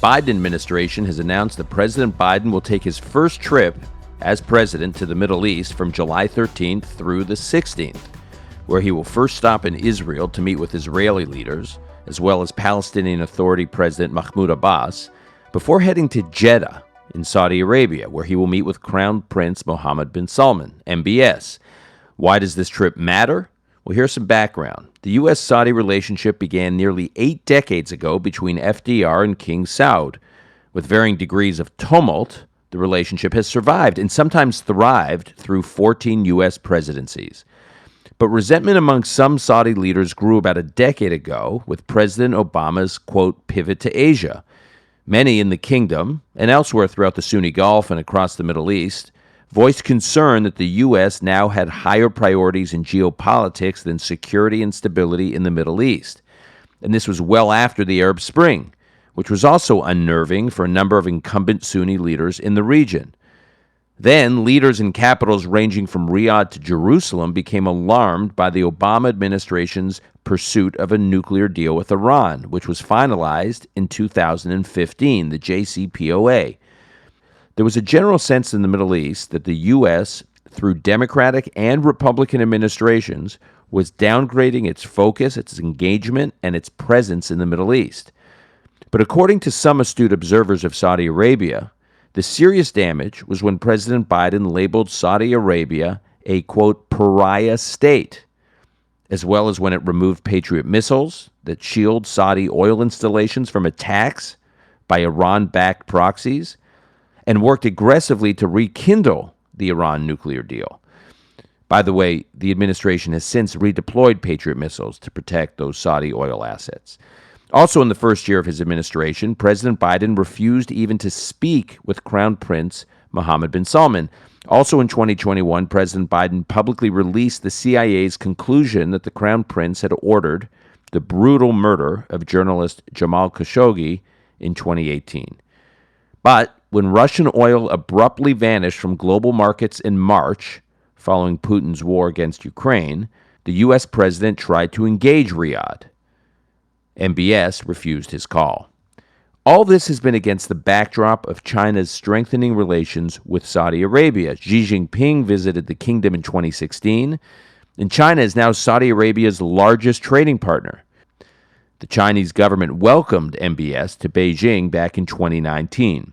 Biden administration has announced that President Biden will take his first trip as president to the Middle East from July 13th through the 16th, where he will first stop in Israel to meet with Israeli leaders, as well as Palestinian Authority President Mahmoud Abbas, before heading to Jeddah in Saudi Arabia, where he will meet with Crown Prince Mohammed bin Salman, MBS. Why does this trip matter? Well, here's some background. The U.S. Saudi relationship began nearly 8 decades ago between FDR and King Saud. With varying degrees of tumult, the relationship has survived and sometimes thrived through 14 U.S. presidencies. But resentment among some Saudi leaders grew about a decade ago with President Obama's, quote, pivot to Asia. Many in the kingdom, and elsewhere throughout the Sunni Gulf and across the Middle East, voiced concern that the U.S. now had higher priorities in geopolitics than security and stability in the Middle East. And this was well after the Arab Spring, which was also unnerving for a number of incumbent Sunni leaders in the region. Then, leaders in capitals ranging from Riyadh to Jerusalem became alarmed by the Obama administration's pursuit of a nuclear deal with Iran, which was finalized in 2015, the JCPOA. There was a general sense in the Middle East that the U.S., through Democratic and Republican administrations, was downgrading its focus, its engagement, and its presence in the Middle East. But according to some astute observers of Saudi Arabia, the serious damage was when President Biden labeled Saudi Arabia a, quote, pariah state, as well as when it removed Patriot missiles that shield Saudi oil installations from attacks by Iran-backed proxies, and worked aggressively to rekindle the Iran nuclear deal. By the way, the administration has since redeployed Patriot missiles to protect those Saudi oil assets. Also in the first year of his administration, President Biden refused even to speak with Crown Prince Mohammed bin Salman. Also in 2021, President Biden publicly released the CIA's conclusion that the Crown Prince had ordered the brutal murder of journalist Jamal Khashoggi in 2018. But when Russian oil abruptly vanished from global markets in March, following Putin's war against Ukraine, the U.S. president tried to engage Riyadh. MBS refused his call. All this has been against the backdrop of China's strengthening relations with Saudi Arabia. Xi Jinping visited the kingdom in 2016, and China is now Saudi Arabia's largest trading partner. The Chinese government welcomed MBS to Beijing back in 2019.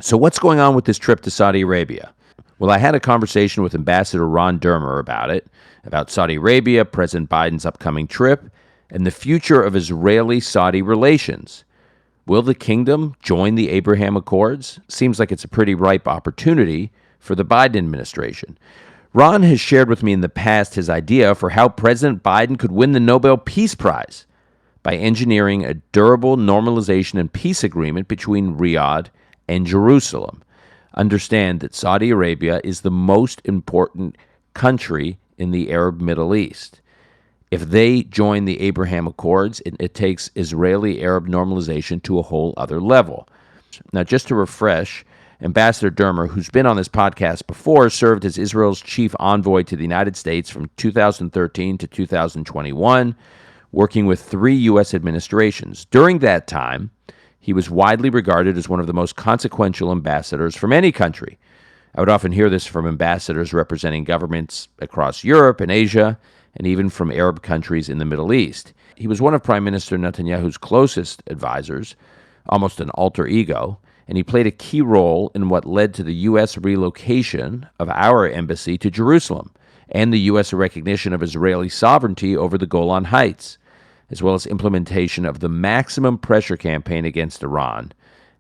So what's going on with this trip to Saudi Arabia? Well, I had a conversation with Ambassador Ron Dermer about it, about Saudi Arabia, President Biden's upcoming trip, and the future of Israeli-Saudi relations. Will the kingdom join the Abraham Accords? Seems like it's a pretty ripe opportunity for the Biden administration. Ron has shared with me in the past his idea for how President Biden could win the Nobel Peace Prize by engineering a durable normalization and peace agreement between Riyadh and Jerusalem. Understand that Saudi Arabia is the most important country in the Arab Middle East. If they join the Abraham Accords, it takes Israeli-Arab normalization to a whole other level. Now, just to refresh, Ambassador Dermer, who's been on this podcast before, served as Israel's chief envoy to the United States from 2013 to 2021, working with 3 U.S. administrations. During that time, he was widely regarded as one of the most consequential ambassadors from any country. I would often hear this from ambassadors representing governments across Europe and Asia, and even from Arab countries in the Middle East. He was one of Prime Minister Netanyahu's closest advisors, almost an alter ego, and he played a key role in what led to the U.S. relocation of our embassy to Jerusalem and the U.S. recognition of Israeli sovereignty over the Golan Heights, as well as implementation of the maximum pressure campaign against Iran,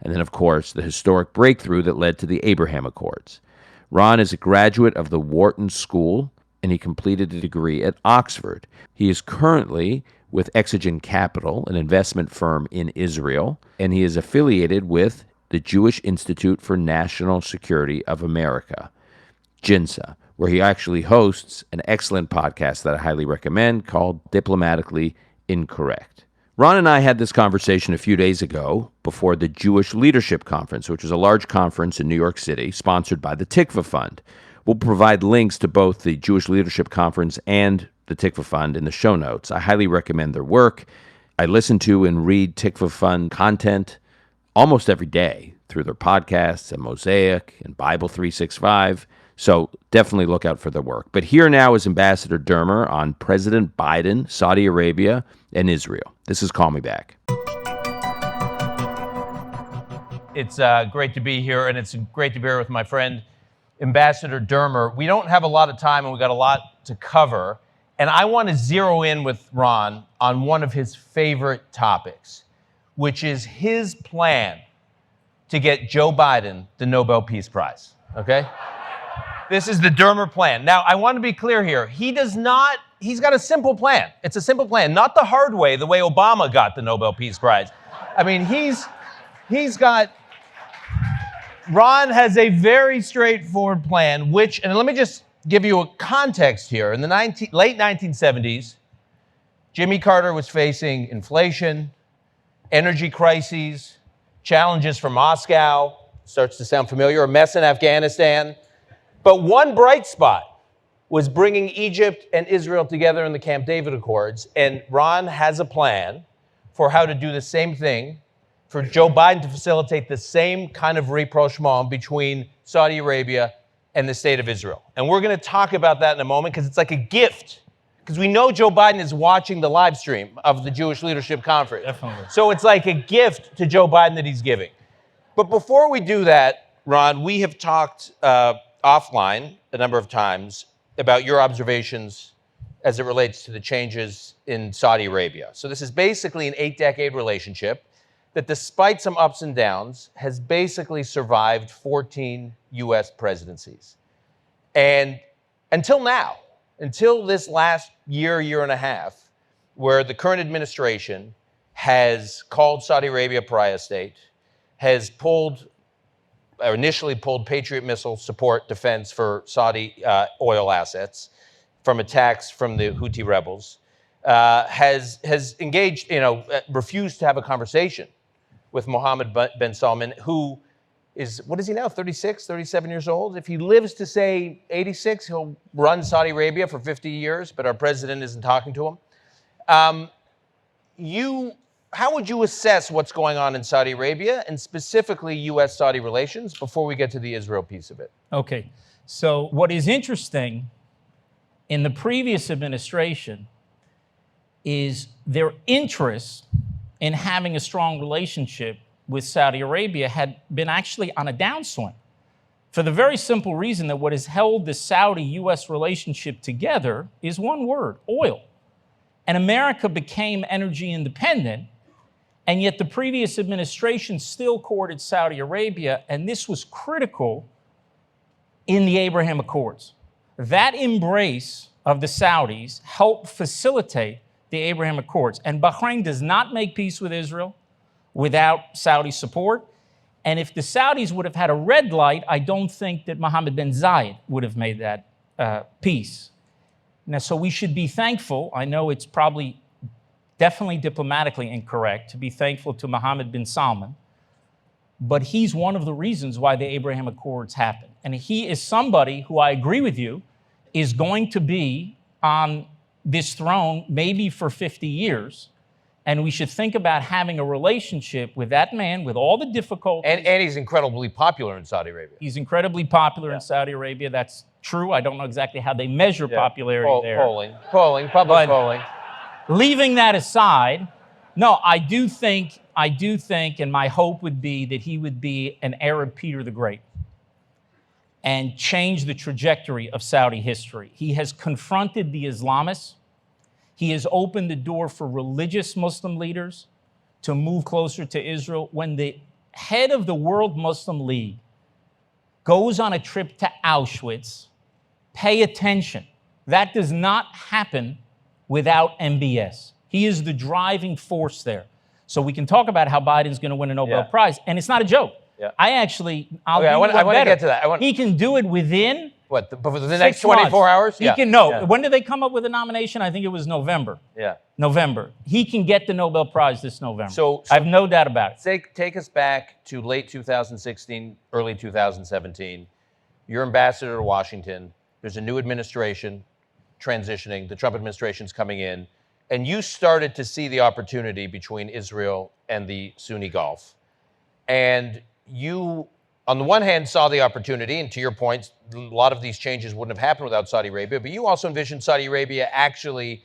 and then, of course, the historic breakthrough that led to the Abraham Accords. Ron is a graduate of the Wharton School, and he completed a degree at Oxford. He is currently with Exogen Capital, an investment firm in Israel, and he is affiliated with the Jewish Institute for National Security of America, JINSA, where he actually hosts an excellent podcast that I highly recommend called Diplomatically Incorrect. Ron and I had this conversation a few days ago before the Jewish Leadership Conference, which was a large conference in New York City sponsored by the Tikva Fund. We'll provide links to both the Jewish Leadership Conference and the Tikva Fund in the show notes. I highly recommend their work. I listen to and read Tikva Fund content almost every day through their podcasts and Mosaic and Bible 365. So definitely look out for their work. But here now is Ambassador Dermer on President Biden, Saudi Arabia, and Israel. This is Call Me Back. It's great to be here, and it's great to be here with my friend, Ambassador Dermer. We don't have a lot of time, and we've got a lot to cover. And I want to zero in with Ron on one of his favorite topics, which is his plan to get Joe Biden the Nobel Peace Prize, okay? This is the Dermer plan. Now, I want to be clear here. He's got a simple plan. It's a simple plan, not the hard way, the way Obama got the Nobel Peace Prize. I mean, Ron has a very straightforward plan, which, and let me just give you a context here. In the late 1970s, Jimmy Carter was facing inflation, energy crises, challenges from Moscow, starts to sound familiar, a mess in Afghanistan. But one bright spot was bringing Egypt and Israel together in the Camp David Accords. And Ron has a plan for how to do the same thing, for Joe Biden to facilitate the same kind of rapprochement between Saudi Arabia and the state of Israel. And we're going to talk about that in a moment because it's like a gift. Because we know Joe Biden is watching the live stream of the Jewish Leadership Conference. Definitely. So it's like a gift to Joe Biden that he's giving. But before we do that, Ron, we have talked offline a number of times about your observations as it relates to the changes in Saudi Arabia. So this is basically an 8-decade relationship that, despite some ups and downs, has basically survived 14 U.S. presidencies. And until now, until this last year and a half, where the current administration has called Saudi Arabia a pariah state, has initially pulled Patriot missile support defense for Saudi oil assets from attacks from the Houthi rebels, has engaged, refused to have a conversation with Mohammed bin Salman, who is, what is he now, 36, 37 years old? If he lives to say 86, he'll run Saudi Arabia for 50 years, but our president isn't talking to him. How would you assess what's going on in Saudi Arabia and specifically U.S.-Saudi relations before we get to the Israel piece of it? Okay, so what is interesting in the previous administration is their interest in having a strong relationship with Saudi Arabia had been actually on a downswing, for the very simple reason that what has held the Saudi-U.S. relationship together is one word: oil. And America became energy independent, and yet the previous administration still courted Saudi Arabia, and this was critical in the Abraham Accords. That embrace of the Saudis helped facilitate the Abraham Accords. And Bahrain does not make peace with Israel without Saudi support. And if the Saudis would have had a red light, I don't think that Mohammed bin Zayed would have made that peace. Now, so we should be thankful. I know it's probably definitely diplomatically incorrect to be thankful to Mohammed bin Salman, but he's one of the reasons why the Abraham Accords happened. And he is somebody who, I agree with you, is going to be on this throne maybe for 50 years. And we should think about having a relationship with that man, with all the difficulties. And he's incredibly popular in Saudi Arabia. He's incredibly popular in Saudi Arabia. That's true. I don't know exactly how they measure popularity there. Public polling. Leaving that aside, no, I do think, and my hope would be that he would be an Arab Peter the Great and change the trajectory of Saudi history. He has confronted the Islamists. He has opened the door for religious Muslim leaders to move closer to Israel. When the head of the World Muslim League goes on a trip to Auschwitz, pay attention. That does not happen without MBS. He is the driving force there. So we can talk about how Biden's going to win a Nobel Prize, and it's not a joke. Yeah. I want to get to that. He can do it within the next 24 hours? He can. No. When did they come up with a nomination? I think it was November. Yeah. November. He can get the Nobel Prize this November. So I have no doubt about it. Take us back to late 2016, early 2017. You're ambassador to Washington. There's a new administration transitioning. The Trump administration's coming in. And you started to see the opportunity between Israel and the Sunni Gulf. And you, on the one hand, saw the opportunity, and to your point, a lot of these changes wouldn't have happened without Saudi Arabia, but you also envisioned Saudi Arabia actually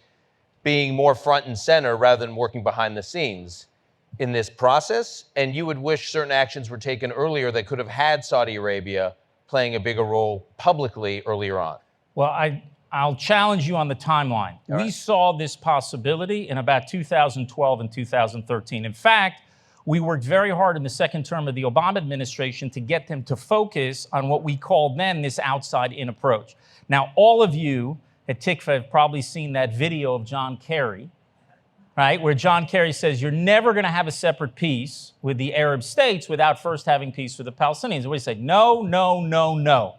being more front and center rather than working behind the scenes in this process, and you would wish certain actions were taken earlier that could have had Saudi Arabia playing a bigger role publicly earlier on. Well, I'll challenge you on the timeline. We saw this possibility in about 2012 and 2013. In fact, we worked very hard in the second term of the Obama administration to get them to focus on what we called then this outside-in approach. Now, all of you at TICFA have probably seen that video of John Kerry, right, where John Kerry says, you're never going to have a separate peace with the Arab states without first having peace with the Palestinians. And we said, no, no, no, no.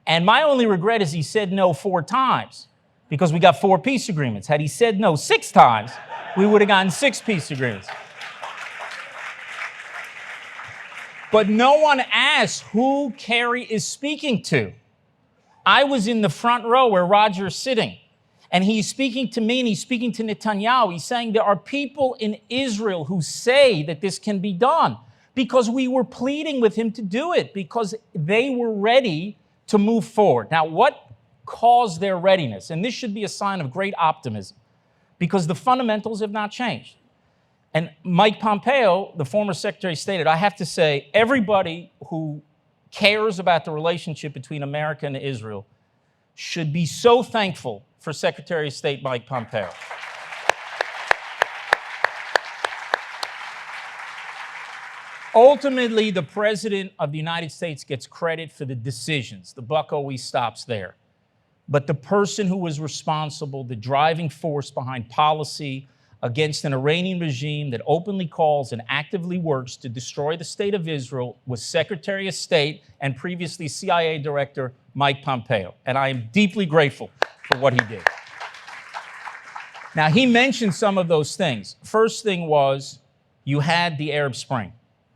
And my only regret is he said no 4 times, because we got 4 peace agreements. Had he said no 6 times, we would have gotten 6 peace agreements. But no one asked who Kerry is speaking to. I was in the front row where Roger is sitting, and he's speaking to me and he's speaking to Netanyahu. He's saying there are people in Israel who say that this can be done, because we were pleading with him to do it, because they were ready to move forward. Now, what caused their readiness? And this should be a sign of great optimism, because the fundamentals have not changed. And Mike Pompeo, the former Secretary of State, I have to say, everybody who cares about the relationship between America and Israel should be so thankful for Secretary of State Mike Pompeo. Ultimately, the President of the United States gets credit for the decisions. The buck always stops there. But the person who was responsible, the driving force behind policy against an Iranian regime that openly calls and actively works to destroy the state of Israel, was Secretary of State and previously CIA Director Mike Pompeo. And I am deeply grateful for what he did. Now, he mentioned some of those things. First thing was, you had the Arab Spring.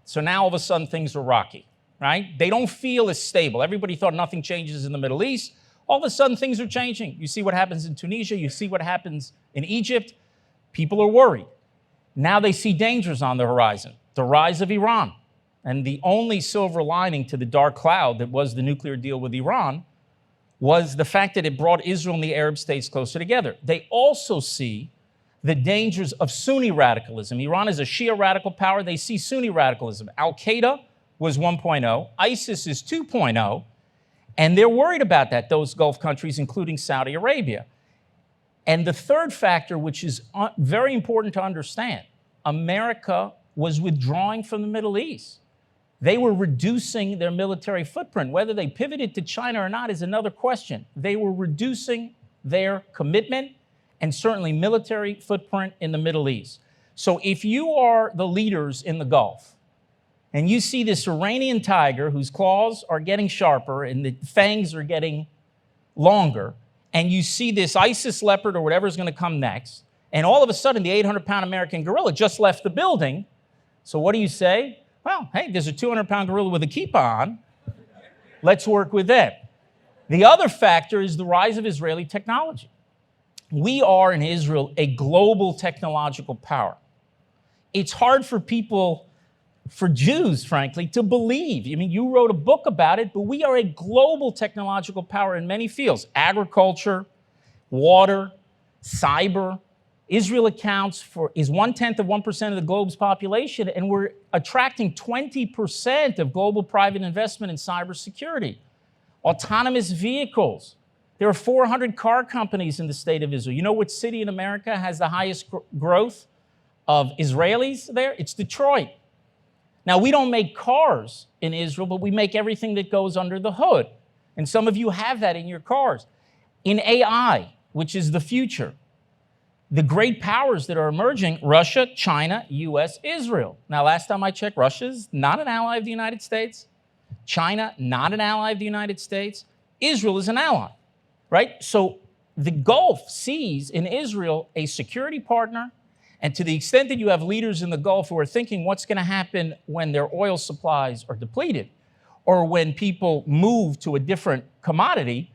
So now all of a sudden things are rocky, right? They don't feel as stable. Everybody thought nothing changes in the Middle East. All of a sudden things are changing. You see what happens in Tunisia. You see what happens in Egypt. People are worried. Now they see dangers on the horizon. The rise of Iran. And the only silver lining to the dark cloud that was the nuclear deal with Iran was the fact that it brought Israel and the Arab states closer together. They also see the dangers of Sunni radicalism. Iran is a Shia radical power. They see Sunni radicalism. Al-Qaeda was 1.0. ISIS is 2.0. And they're worried about that, those Gulf countries, including Saudi Arabia. And the third factor, which is very important to understand, America was withdrawing from the Middle East. They were reducing their military footprint. Whether they pivoted to China or not is another question. They were reducing their commitment and certainly military footprint in the Middle East. So if you are the leaders in the Gulf, and you see this Iranian tiger whose claws are getting sharper and the fangs are getting longer, and you see this ISIS leopard or whatever is going to come next, and all of a sudden the 800-pound American gorilla just left the building, so what do you say? Well, hey, there's a 200-pound gorilla with a kippah on. Let's work with them. The other factor is the rise of Israeli technology. We are in Israel a global technological power. It's hard for people, for Jews, frankly, to believe. I mean, you wrote a book about it, but we are a global technological power in many fields. Agriculture, water, cyber. Israel accounts for, is 1/10 of 1% of the globe's population, and we're attracting 20% of global private investment in cybersecurity. Autonomous vehicles. There are 400 car companies in the state of Israel. You know which city in America has the highest growth of Israelis there? It's Detroit. Now, we don't make cars in Israel, but we make everything that goes under the hood. And some of you have that in your cars. In AI, which is the future, the great powers that are emerging, Russia, China, U.S., Israel. Now, last time I checked, Russia's not an ally of the United States. China, not an ally of the United States. Israel is an ally. Right? So the Gulf sees in Israel a security partner, and to the extent that you have leaders in the Gulf who are thinking what's going to happen when their oil supplies are depleted, or when people move to a different commodity,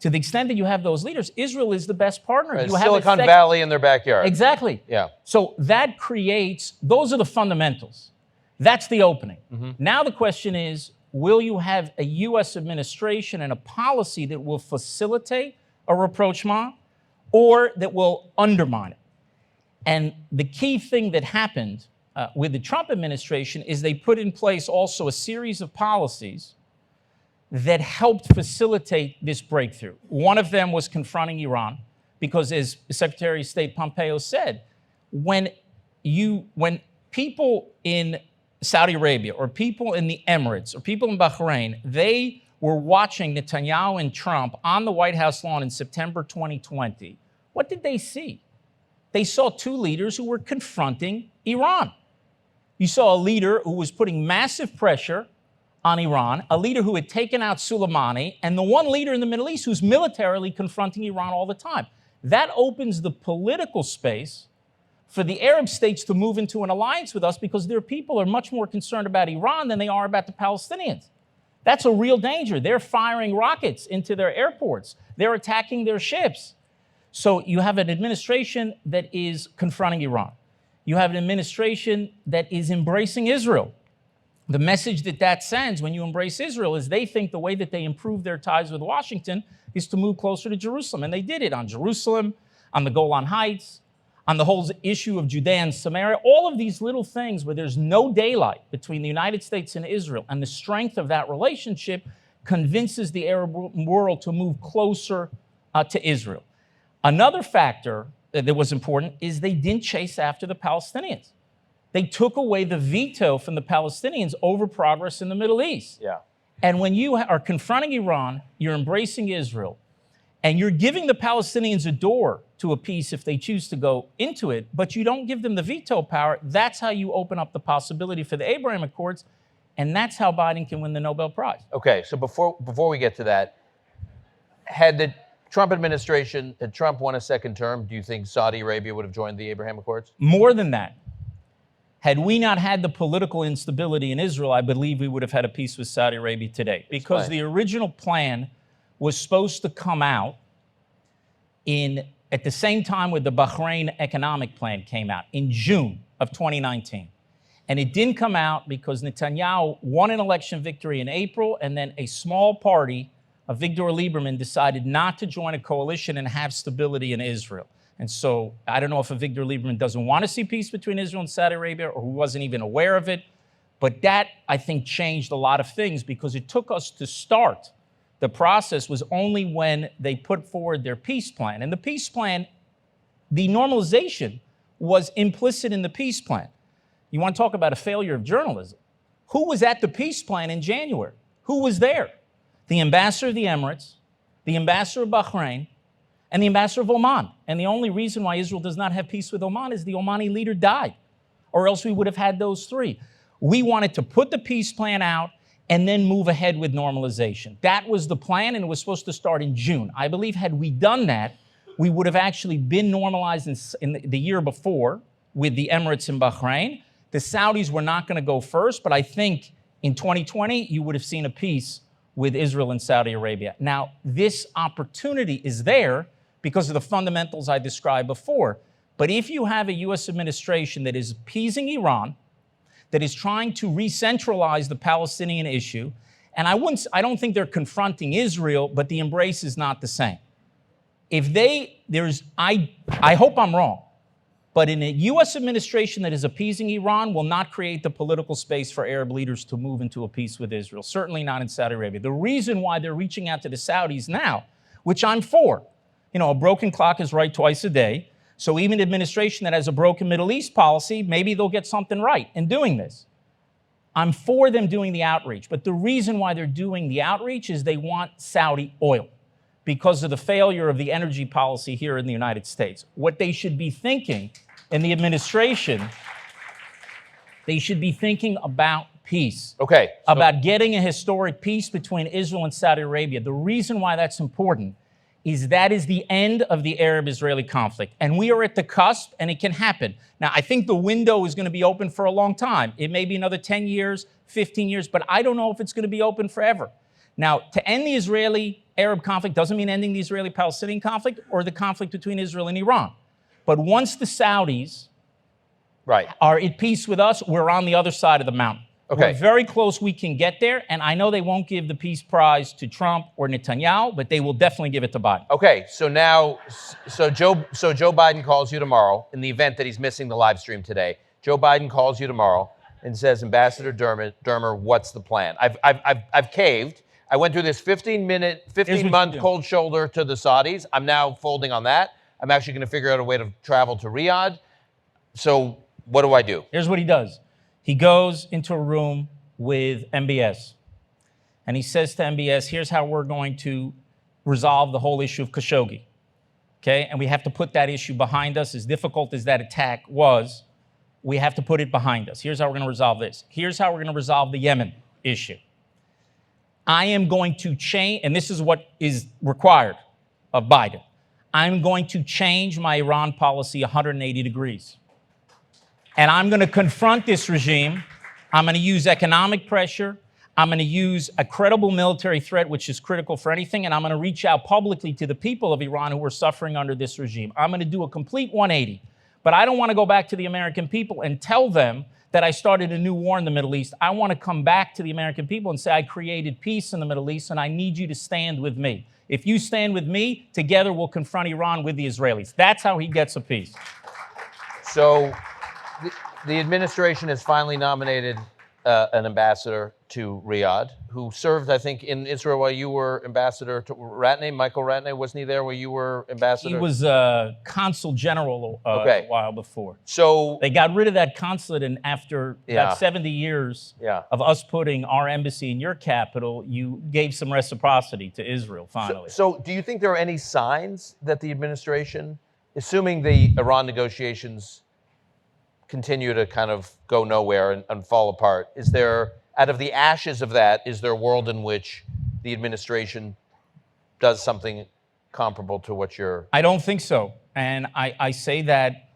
to the extent that you have those leaders, Israel is the best partner. Right, you have Silicon Valley in their backyard. Exactly. Yeah. So that creates, those are the fundamentals. That's the opening. Now the question is, will you have a U.S. administration and a policy that will facilitate a rapprochement or that will undermine it? And the key thing that happened with the Trump administration is they put in place also a series of policies that helped facilitate this breakthrough. One of them was confronting Iran, because as Secretary of State Pompeo said, when people in Saudi Arabia or people in the Emirates or people in Bahrain, they were watching Netanyahu and Trump on the White House lawn in September 2020, what did they see? They saw two leaders who were confronting Iran. You saw a leader who was putting massive pressure on Iran, a leader who had taken out Soleimani, and the one leader in the Middle East who's militarily confronting Iran all the time. That opens the political space for the Arab states to move into an alliance with us, because their people are much more concerned about Iran than they are about the Palestinians. That's a real danger. They're firing rockets into their airports. They're attacking their ships. So you have an administration that is confronting Iran. You have an administration that is embracing Israel. The message that that sends when you embrace Israel is they think the way that they improve their ties with Washington is to move closer to Jerusalem. And they did it on Jerusalem, on the Golan Heights, on the whole issue of Judea and Samaria. All of these little things where there's no daylight between the United States and Israel, and the strength of that relationship convinces the Arab world to move closer to Israel. Another factor that was important is they didn't chase after the Palestinians. They took away the veto from the Palestinians over progress in the Middle East. Yeah. And when you are confronting Iran, you're embracing Israel, and you're giving the Palestinians a door to a peace if they choose to go into it, but you don't give them the veto power, that's how you open up the possibility for the Abraham Accords, and that's how Biden can win the Nobel Prize. Okay, so before we get to that, had the Trump administration, had Trump won a second term, do you think Saudi Arabia would have joined the Abraham Accords? More than that. Had we not had the political instability in Israel, I believe we would have had a peace with Saudi Arabia today. Because the original plan was supposed to come out at the same time with the Bahrain economic plan came out in June of 2019. And it didn't come out because Netanyahu won an election victory in April, and then a small party of Victor Lieberman decided not to join a coalition and have stability in Israel. And so I don't know if Victor Lieberman doesn't want to see peace between Israel and Saudi Arabia, or who wasn't even aware of it. But that, I think, changed a lot of things, because it took us to start. The process was only when they put forward their peace plan. And the peace plan, the normalization was implicit in the peace plan. You want to talk about a failure of journalism? Who was at the peace plan in January? Who was there? The ambassador of the Emirates, the ambassador of Bahrain, and the ambassador of Oman. And the only reason why Israel does not have peace with Oman is the Omani leader died, or else we would have had those three. We wanted to put the peace plan out and then move ahead with normalization. That was the plan, and it was supposed to start in June. I believe had we done that, we would have actually been normalized in the year before with the Emirates and Bahrain. The Saudis were not going to go first, but I think in 2020, you would have seen a peace with Israel and Saudi Arabia. Now, this opportunity is there because of the fundamentals I described before. But if you have a U.S. administration that is appeasing Iran, that is trying to re-centralize the Palestinian issue, and I don't think they're confronting Israel, but the embrace is not the same. I hope I'm wrong, but in a U.S. administration that is appeasing Iran will not create the political space for Arab leaders to move into a peace with Israel, certainly not in Saudi Arabia. The reason why they're reaching out to the Saudis now, which I'm for, a broken clock is right twice a day. So even an administration that has a broken Middle East policy, maybe they'll get something right in doing this. I'm for them doing the outreach. But the reason why they're doing the outreach is they want Saudi oil because of the failure of the energy policy here in the United States. What they should be thinking in the administration, they should be thinking about peace. Okay. About getting a historic peace between Israel and Saudi Arabia. The reason why that's important is that is the end of the Arab-Israeli conflict. And we are at the cusp, and it can happen. Now, I think the window is going to be open for a long time. It may be another 10 years, 15 years, but I don't know if it's going to be open forever. Now, to end the Israeli-Arab conflict doesn't mean ending the Israeli-Palestinian conflict or the conflict between Israel and Iran. But once the Saudis are at peace with us, we're on the other side of the mountain. Okay. We're very close, we can get there, and I know they won't give the peace prize to Trump or Netanyahu, but they will definitely give it to Biden. Okay, so now, Joe Biden calls you tomorrow in the event that he's missing the live stream today. Joe Biden calls you tomorrow and says, Ambassador Dermer, what's the plan? I've caved. I went through this 15-month cold shoulder to the Saudis. I'm now folding on that. I'm actually going to figure out a way to travel to Riyadh. So what do I do? Here's what he does. He goes into a room with MBS, and he says to MBS, here's how we're going to resolve the whole issue of Khashoggi, okay? And we have to put that issue behind us. As difficult as that attack was, we have to put it behind us. Here's how we're going to resolve this. Here's how we're going to resolve the Yemen issue. I am going to change, and this is what is required of Biden. I'm going to change my Iran policy 180 degrees. And I'm going to confront this regime. I'm going to use economic pressure. I'm going to use a credible military threat, which is critical for anything. And I'm going to reach out publicly to the people of Iran who are suffering under this regime. I'm going to do a complete 180. But I don't want to go back to the American people and tell them that I started a new war in the Middle East. I want to come back to the American people and say I created peace in the Middle East, and I need you to stand with me. If you stand with me, together we'll confront Iran with the Israelis. That's how he gets a peace. So the administration has finally nominated an ambassador to Riyadh, who served, I think, in Israel while you were ambassador to Michael Ratney, wasn't he there while you were ambassador? He was consul general okay. a while before. So they got rid of that consulate, and after about 70 years of us putting our embassy in your capital, you gave some reciprocity to Israel, finally. So do you think there are any signs that the administration, assuming the Iran negotiations continue to kind of go nowhere and fall apart, is there, out of the ashes of that, is there a world in which the administration does something comparable to what you're... I don't think so. And I say that,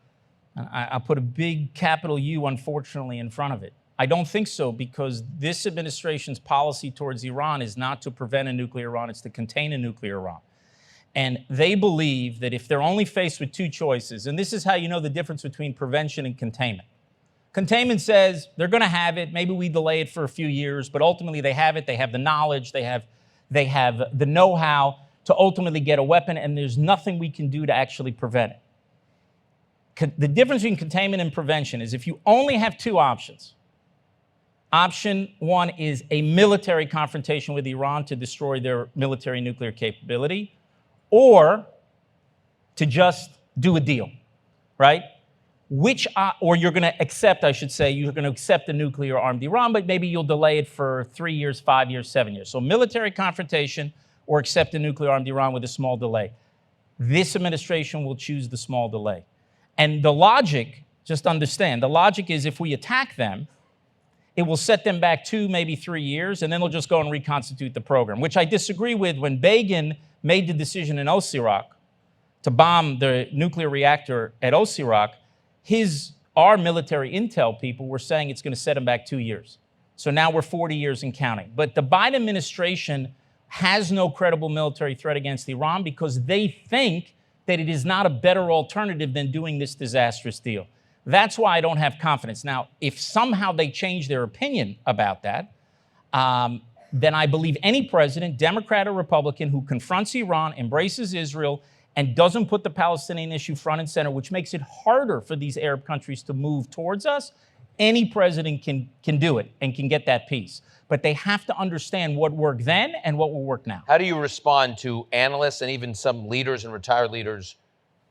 I put a big capital U, unfortunately, in front of it. I don't think so, because this administration's policy towards Iran is not to prevent a nuclear Iran, it's to contain a nuclear Iran. And they believe that if they're only faced with two choices, and this is how you know the difference between prevention and containment. Containment says they're going to have it, maybe we delay it for a few years, but ultimately they have it, they have the knowledge, they have the know-how to ultimately get a weapon, and there's nothing we can do to actually prevent it. The difference between containment and prevention is if you only have two options. Option one is a military confrontation with Iran to destroy their military nuclear capability, or to just do a deal, right? Or you're going to accept, I should say, you're going to accept the nuclear armed Iran, but maybe you'll delay it for 3 years, 5 years, 7 years. So military confrontation or accept a nuclear armed Iran with a small delay. This administration will choose the small delay. And the logic, just understand, the logic is if we attack them, it will set them back 2, maybe 3 years, and then they'll just go and reconstitute the program, which I disagree with. When Begin made the decision in Osirak to bomb the nuclear reactor at Osirak, our military intel people were saying it's going to set them back 2 years. So now we're 40 years and counting. But the Biden administration has no credible military threat against Iran because they think that it is not a better alternative than doing this disastrous deal. That's why I don't have confidence. Now, if somehow they change their opinion about that, then I believe any president, Democrat or Republican, who confronts Iran, embraces Israel, and doesn't put the Palestinian issue front and center, which makes it harder for these Arab countries to move towards us, any president can do it and can get that peace. But they have to understand what worked then and what will work now. How do you respond to analysts and even some leaders and retired leaders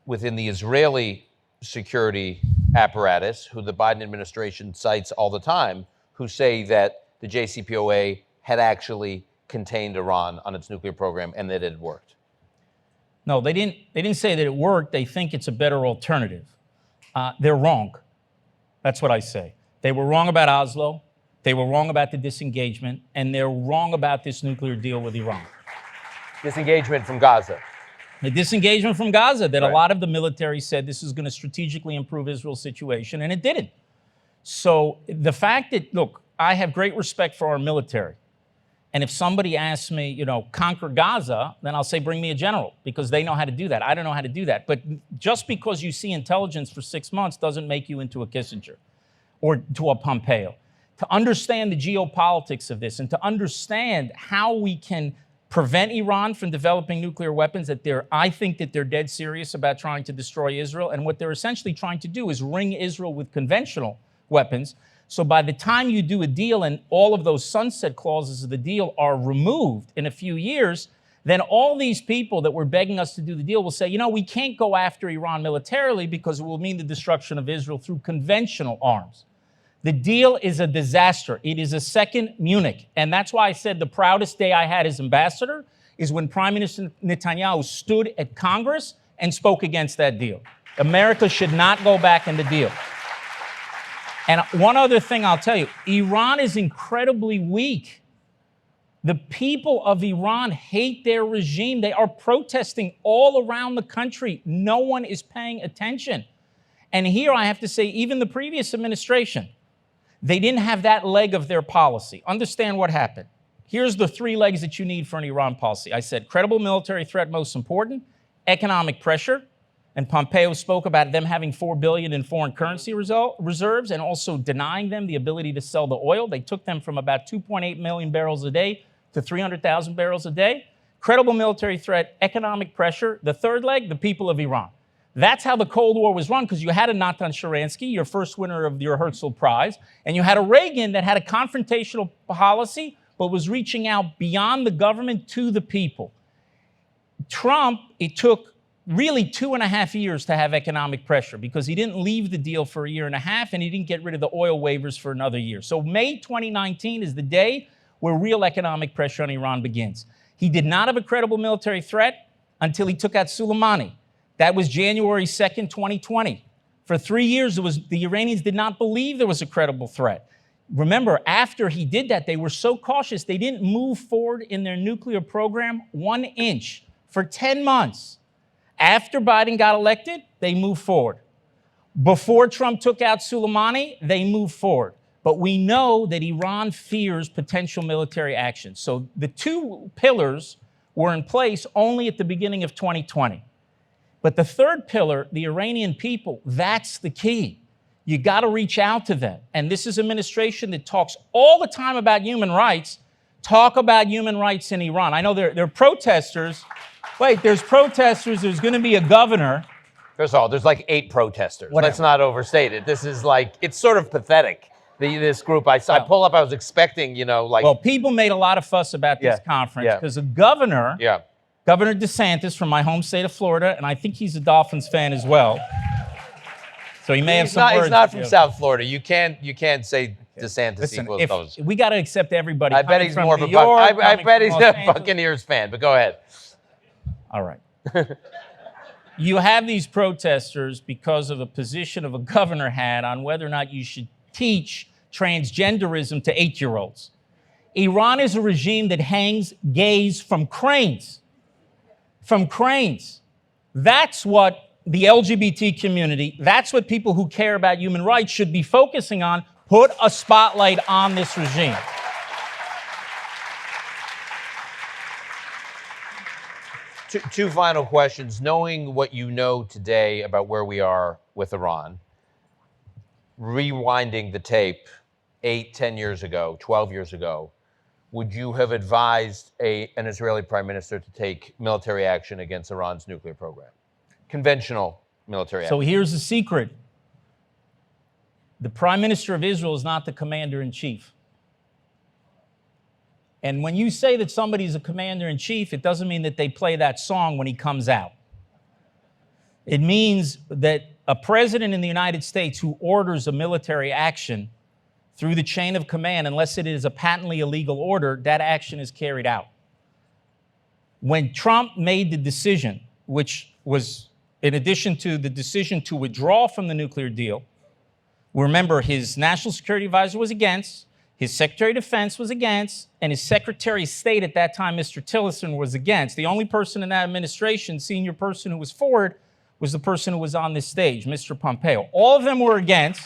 within the Israeli security apparatus, who the Biden administration cites all the time, who say that the JCPOA had actually contained Iran on its nuclear program and that it had worked? No, they didn't say that it worked. They think it's a better alternative. They're wrong. That's what I say. They were wrong about Oslo. They were wrong about the disengagement, and they're wrong about this nuclear deal with Iran. Disengagement from Gaza. The disengagement from Gaza, that a lot of the military said this is going to strategically improve Israel's situation, and it didn't. So the fact that, look, I have great respect for our military, And if somebody asks me, conquer Gaza, then I'll say, bring me a general, because they know how to do that. I don't know how to do that. But just because you see intelligence for 6 months doesn't make you into a Kissinger or to a Pompeo. To understand the geopolitics of this and to understand how we can prevent Iran from developing nuclear weapons, I think that they're dead serious about trying to destroy Israel. And what they're essentially trying to do is ring Israel with conventional weapons. So by the time you do a deal and all of those sunset clauses of the deal are removed in a few years, then all these people that were begging us to do the deal will say, we can't go after Iran militarily because it will mean the destruction of Israel through conventional arms. The deal is a disaster. It is a second Munich. And that's why I said the proudest day I had as ambassador is when Prime Minister Netanyahu stood at Congress and spoke against that deal. America should not go back in the deal. And one other thing I'll tell you, Iran is incredibly weak. The people of Iran hate their regime. They are protesting all around the country. No one is paying attention. And here I have to say, even the previous administration, they didn't have that leg of their policy. Understand what happened. Here's the 3 legs that you need for an Iran policy. I said, credible military threat, most important, economic pressure, and Pompeo spoke about them having $4 billion in foreign currency reserves and also denying them the ability to sell the oil. They took them from about 2.8 million barrels a day to 300,000 barrels a day. Credible military threat, economic pressure. The 3rd leg, the people of Iran. That's how the Cold War was run, because you had a Natan Sharansky, your first winner of your Herzl Prize, and you had a Reagan that had a confrontational policy, but was reaching out beyond the government to the people. Trump, it took really 2.5 years to have economic pressure because he didn't leave the deal for 1.5 years and he didn't get rid of the oil waivers for another year. So May 2019 is the day where real economic pressure on Iran begins. He did not have a credible military threat until he took out Soleimani. That was January 2nd, 2020. For 3 years, the Iranians did not believe there was a credible threat. Remember, after he did that, they were so cautious, they didn't move forward in their nuclear program 1 inch for 10 months. After Biden got elected, they moved forward. Before Trump took out Soleimani, they moved forward. But we know that Iran fears potential military action. So the 2 pillars were in place only at the beginning of 2020. But the 3rd pillar, the Iranian people, that's the key. You got to reach out to them. And this is an administration that talks all the time about human rights. Talk about human rights in Iran. I know there are protesters. Wait, there's protesters. There's going to be a governor. First of all, there's like 8 protesters. Whatever. Let's not overstate it. This is like, it's sort of pathetic. This group, I pull up, I was expecting, Well, people made a lot of fuss about this conference because the governor, Governor DeSantis from my home state of Florida, and I think he's a Dolphins fan as well. So he may have some words. He's not from South Florida. You can't say DeSantis equals those. We got to accept everybody. I bet he's more of a I bet he's a Buccaneers fan, but go ahead. All right. You have these protesters because of the position of a governor had on whether or not you should teach transgenderism to 8-year-olds. Iran is a regime that hangs gays from cranes. From cranes. That's what the LGBT community, that's what people who care about human rights should be focusing on. Put a spotlight on this regime. Two final questions. Knowing what you know today about where we are with Iran, rewinding the tape 8, 10 years ago, 12 years ago, would you have advised an Israeli prime minister to take military action against Iran's nuclear program? Conventional military action. So here's the secret. The prime minister of Israel is not the commander-in-chief. And when you say that somebody's a commander-in-chief, it doesn't mean that they play that song when he comes out. It means that a president in the United States who orders a military action through the chain of command, unless it is a patently illegal order, that action is carried out. When Trump made the decision, which was in addition to the decision to withdraw from the nuclear deal, remember his national security advisor was against, his secretary of defense was against, and his secretary of state at that time, Mr. Tillerson, was against. The only person in that administration, senior person who was for it, was the person who was on this stage, Mr. Pompeo. All of them were against.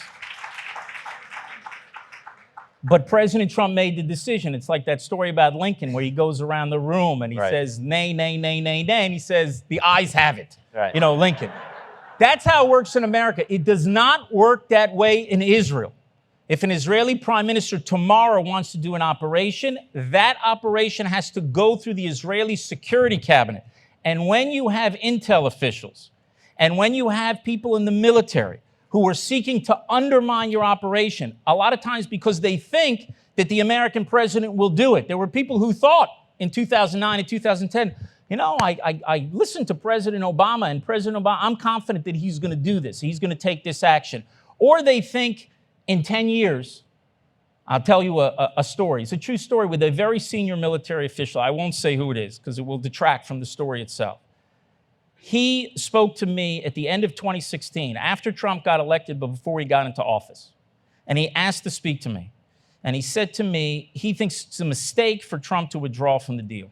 But President Trump made the decision. It's like that story about Lincoln where he goes around the room and he says, nay, nay, nay, nay, nay, and he says, the ayes have it. Right. You know, Lincoln. That's how it works in America. It does not work that way in Israel. If an Israeli prime minister tomorrow wants to do an operation, that operation has to go through the Israeli security cabinet. And when you have intel officials and when you have people in the military who are seeking to undermine your operation, a lot of times because they think that the American president will do it. There were people who thought in 2009 and 2010, you know, I listened to President Obama, and President Obama, I'm confident that he's going to do this. He's going to take this action. Or they think in 10 years, I'll tell you a story. It's a true story with a very senior military official. I won't say who it is because it will detract from the story itself. He spoke to me at the end of 2016, after Trump got elected, but before he got into office. And he asked to speak to me. And he said to me, he thinks it's a mistake for Trump to withdraw from the deal.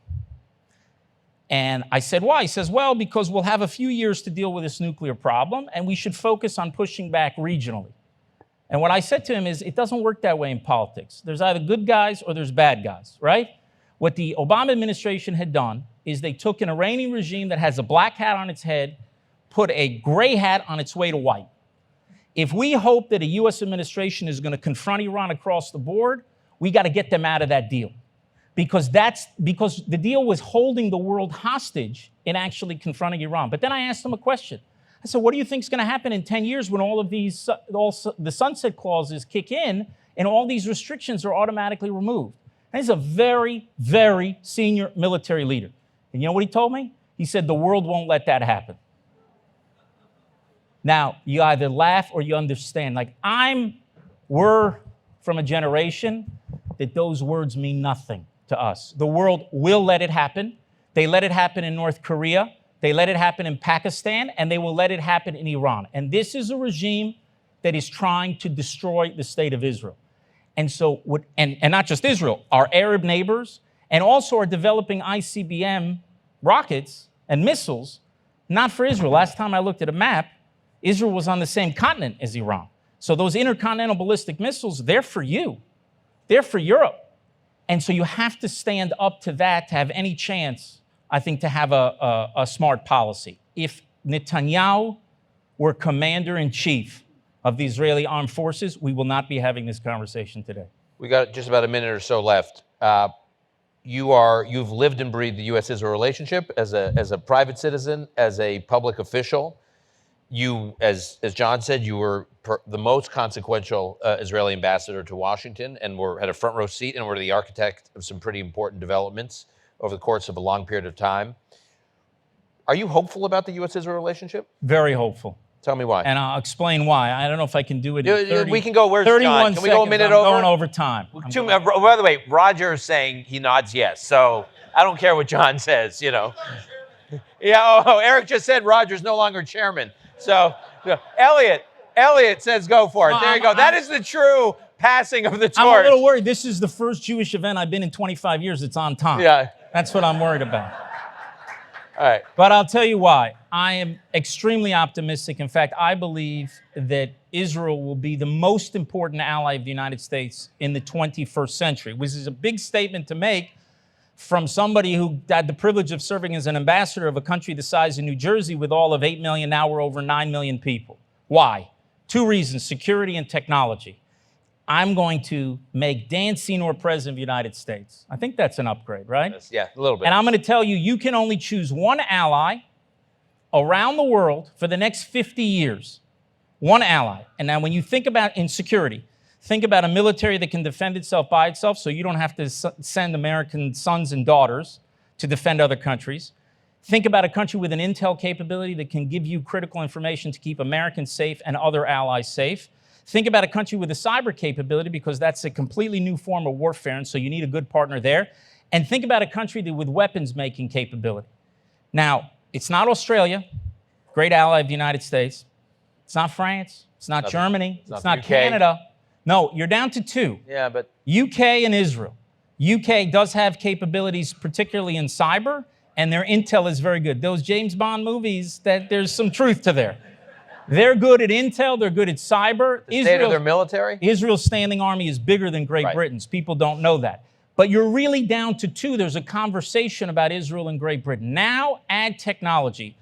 And I said, why? He says, well, because we'll have a few years to deal with this nuclear problem, and we should focus on pushing back regionally. And what I said to him is, it doesn't work that way in politics. There's either good guys or there's bad guys, right? What the Obama administration had done is they took an Iranian regime that has a black hat on its head, put a gray hat on its way to white. If we hope that a U.S. administration is going to confront Iran across the board, we got to get them out of that deal. Because the deal was holding the world hostage in actually confronting Iran. But then I asked him a question. I said, what do you think is going to happen in 10 years when all of these, the sunset clauses kick in and all these restrictions are automatically removed? And he's a very, very senior military leader. And you know what he told me? He said, the world won't let that happen. Now, you either laugh or you understand. Like, we're from a generation that those words mean nothing to us. The world will let it happen. They let it happen in North Korea. They let it happen in Pakistan, and they will let it happen in Iran. And this is a regime that is trying to destroy the state of Israel. And so, and not just Israel, our Arab neighbors, and also are developing ICBM rockets and missiles, not for Israel. Last time I looked at a map, Israel was on the same continent as Iran. So those intercontinental ballistic missiles, they're for you. They're for Europe. And so you have to stand up to that to have any chance, I think, to have a smart policy. If Netanyahu were commander-in-chief of the Israeli armed forces, we will not be having this conversation today. We got just about a minute or so left. You've lived and breathed the U.S.-Israel relationship as a private citizen, as a public official. You, as John said, you were the most consequential Israeli ambassador to Washington, and had a front row seat, and were the architect of some pretty important developments over the course of a long period of time. Are you hopeful about the U.S.-Israel relationship? Very hopeful. Tell me why. And I'll explain why. I don't know if I can do it in 30, we can go, where's 31 John? Can we go a minute I'm over? going over time. By the way, Roger is saying he nods yes, so I don't care what John says, you know. Yeah, Eric just said Roger's no longer chairman. So, Elliot says go for it. There you go. That is the true passing of the torch. I'm a little worried. This is the first Jewish event I've been in 25 years that's on time. Yeah. That's what I'm worried about. All right. But I'll tell you why. I am extremely optimistic. In fact, I believe that Israel will be the most important ally of the United States in the 21st century, which is a big statement to make from somebody who had the privilege of serving as an ambassador of a country the size of New Jersey with all of 8 million, now we're over 9 million people. Why? Two reasons, security and technology. I'm going to make Dan Senor president of the United States. I think that's an upgrade, right? Yeah, a little bit. And I'm going to tell you, you can only choose one ally around the world for the next 50 years. One ally. And now when you think about insecurity, think about a military that can defend itself by itself, so you don't have to send American sons and daughters to defend other countries. Think about a country with an intel capability that can give you critical information to keep Americans safe and other allies safe. Think about a country with a cyber capability, because that's a completely new form of warfare, and so you need a good partner there. And think about a country with weapons-making capability. Now, it's not Australia, great ally of the United States. It's not France. It's not Germany. It's not Canada. No, you're down to two. Yeah, but UK and Israel. UK does have capabilities, particularly in cyber, and their intel is very good. Those James Bond movies, there's some truth to there. They're good at intel. They're good at cyber. The state of their military? Israel's standing army is bigger than Great Britain's. People don't know that. But you're really down to two. There's a conversation about Israel and Great Britain. Now add technology.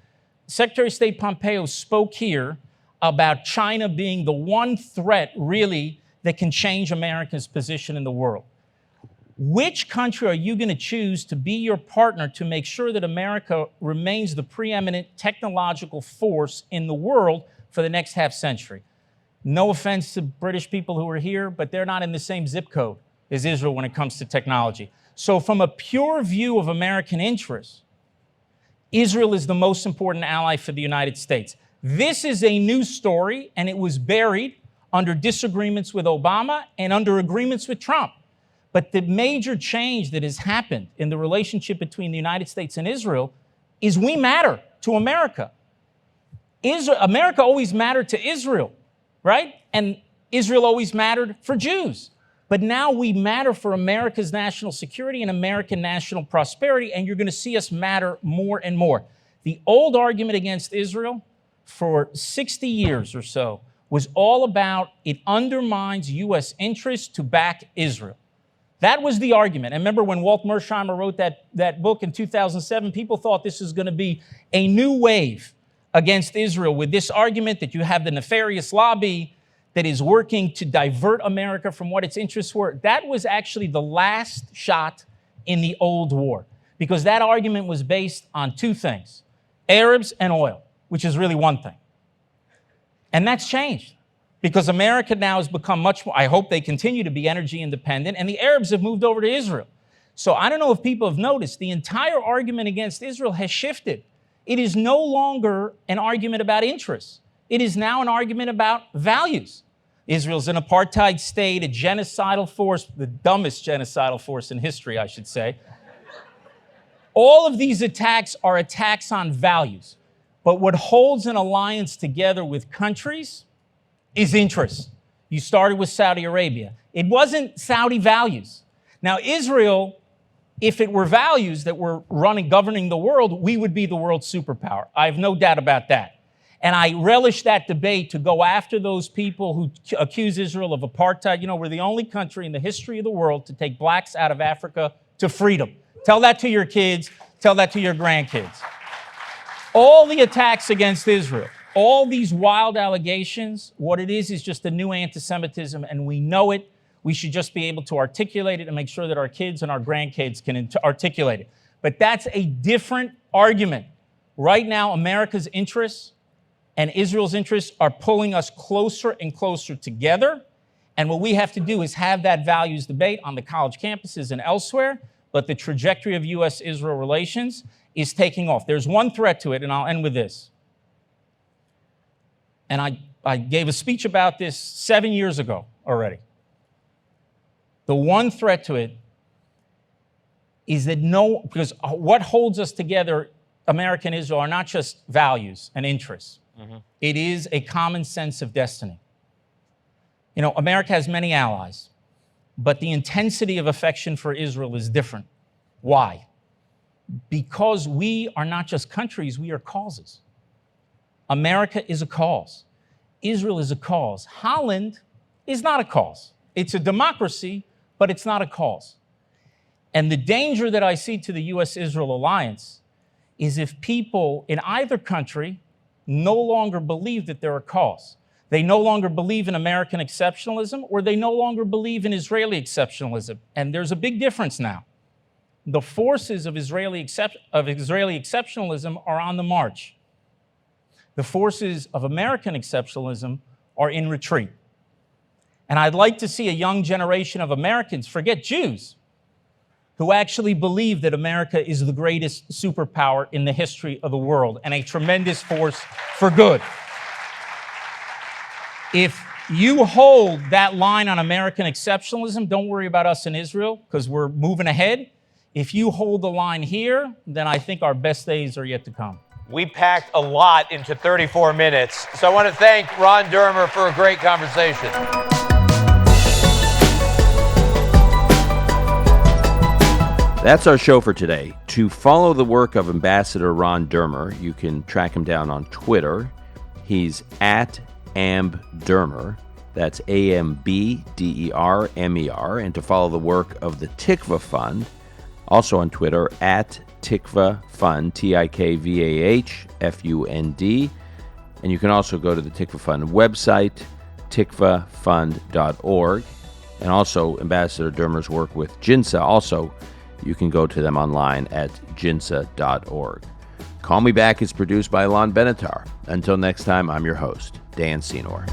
Secretary of State Pompeo spoke here about China being the one threat, really, that can change America's position in the world. Which country are you going to choose to be your partner to make sure that America remains the preeminent technological force in the world for the next half century? No offense to British people who are here, but they're not in the same zip code as Israel when it comes to technology. So from a pure view of American interests, Israel is the most important ally for the United States. This is a new story, and it was buried under disagreements with Obama and under agreements with Trump. But the major change that has happened in the relationship between the United States and Israel is we matter to America. America always mattered to Israel, right? And Israel always mattered for Jews. But now we matter for America's national security and American national prosperity, and you're going to see us matter more and more. The old argument against Israel for 60 years or so was all about it undermines U.S. interests to back Israel. That was the argument. And remember when Walt Mersheimer wrote that book in 2007, people thought this was going to be a new wave against Israel with this argument that you have the nefarious lobby that is working to divert America from what its interests were. That was actually the last shot in the old war, because that argument was based on two things, Arabs and oil, which is really one thing. And that's changed, because America now has become much more, I hope they continue to be energy independent, and the Arabs have moved over to Israel. So I don't know if people have noticed, the entire argument against Israel has shifted. It is no longer an argument about interests. It is now an argument about values. Israel's an apartheid state, a genocidal force, the dumbest genocidal force in history, I should say. All of these attacks are attacks on values. But what holds an alliance together with countries is interest. You started with Saudi Arabia. It wasn't Saudi values. Now, Israel, if it were values that were governing the world, we would be the world superpower. I have no doubt about that. And I relish that debate to go after those people who accuse Israel of apartheid. You know, we're the only country in the history of the world to take blacks out of Africa to freedom. Tell that to your kids. Tell that to your grandkids. All the attacks against Israel, all these wild allegations, what it is just a new anti-Semitism, and we know it. We should just be able to articulate it and make sure that our kids and our grandkids can articulate it. But that's a different argument. Right now, America's interests and Israel's interests are pulling us closer and closer together. And what we have to do is have that values debate on the college campuses and elsewhere. But the trajectory of U.S.-Israel relations is taking off. There's one threat to it, and I'll end with this. And I gave a speech about this 7 years ago already. The one threat to it is that because what holds us together, America and Israel, are not just values and interests. Mm-hmm. It is a common sense of destiny. You know, America has many allies, but the intensity of affection for Israel is different. Why? Because we are not just countries, we are causes. America is a cause. Israel is a cause. Holland is not a cause. It's a democracy, but it's not a cause. And the danger that I see to the U.S.-Israel alliance is if people in either country no longer believe that they're a cause. They no longer believe in American exceptionalism, or they no longer believe in Israeli exceptionalism. And there's a big difference now. The forces of Israeli exceptionalism are on the march. The forces of American exceptionalism are in retreat. And I'd like to see a young generation of Americans, forget Jews, who actually believe that America is the greatest superpower in the history of the world and a tremendous force for good. If you hold that line on American exceptionalism, don't worry about us in Israel, because we're moving ahead. If you hold the line here, then I think our best days are yet to come. We packed a lot into 34 minutes, so I want to thank Ron Dermer for a great conversation. That's our show for today. To follow the work of Ambassador Ron Dermer, you can track him down on Twitter. He's at Dermer. That's AMBDERMER. And to follow the work of the Tikva Fund, also on Twitter, at Tikva Fund, TIKVAHFUND. And you can also go to the Tikva Fund website, tikvafund.org. And also Ambassador Dermer's work with JINSA. Also, you can go to them online at jinsa.org. Call Me Back is produced by Alon Benatar. Until next time, I'm your host, Dan Senor.